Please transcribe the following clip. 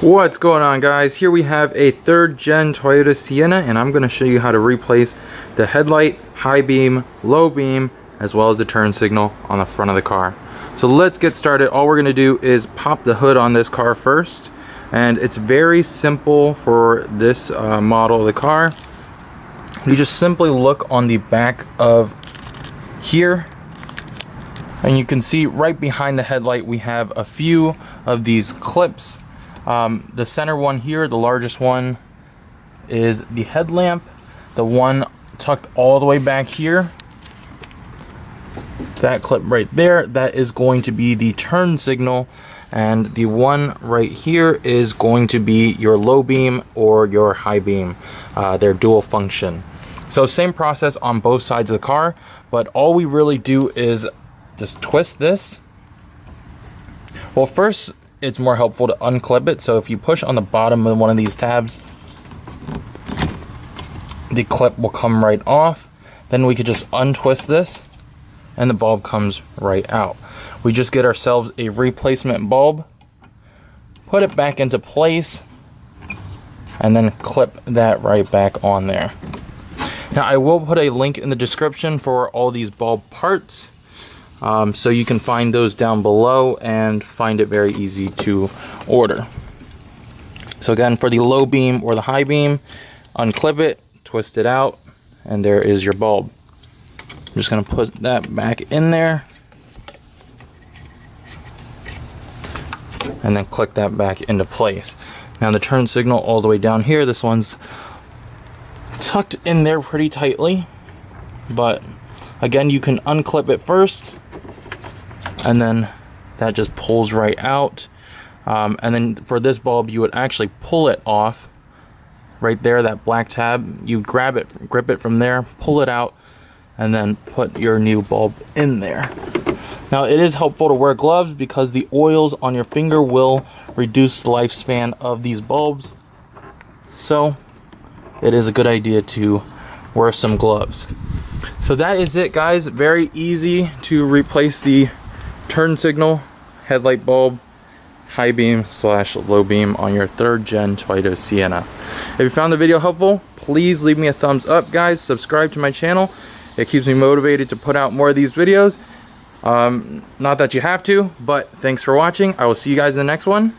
What's going on, guys? Here we have a third gen Toyota Sienna, and I'm going to show you how to replace the headlight, high beam, low beam, as well as the turn signal on the front of the car. So let's get started. All we're going to do is pop the hood on this car first, and it's very simple for this model of the car. You just simply look on the back of here, and you can see right behind the headlight we have a few of these clips. The center one here, the largest one, is the headlamp. The one tucked all the way back here, that clip right there, that is going to be the turn signal. And the one right here is going to be your low beam or your high beam. They're dual function. So same process on both sides of the car, but all we really do is just twist this. Well, first, it's more helpful to unclip it. So if you push on the bottom of one of these tabs, the clip will come right off. Then we could just untwist this and the bulb comes right out. We just get ourselves a replacement bulb, put it back into place, and then clip that right back on there. Now I will put a link in the description for all these bulb parts. So you can find those down below and find it very easy to order. So again, for the low beam or the high beam, unclip it, twist it out, and there is your bulb. I'm just going to put that back in there and then click that back into place. Now the turn signal all the way down here, this one's tucked in there pretty tightly, but again, you can unclip it first, and then that just pulls right out. And then for this bulb, you would actually pull it off right there, that black tab. You grab it, grip it from there, pull it out, and then put your new bulb in there. Now it is helpful to wear gloves because the oils on your finger will reduce the lifespan of these bulbs. So it is a good idea to wear some gloves. So that is it, guys. Very easy to replace the turn signal, headlight bulb, high beam / low beam on your third gen Toyota Sienna. If you found the video helpful, please leave me a thumbs up, guys. Subscribe to my channel. It keeps me motivated to put out more of these videos. Not that you have to, but thanks for watching. I will see you guys in the next one.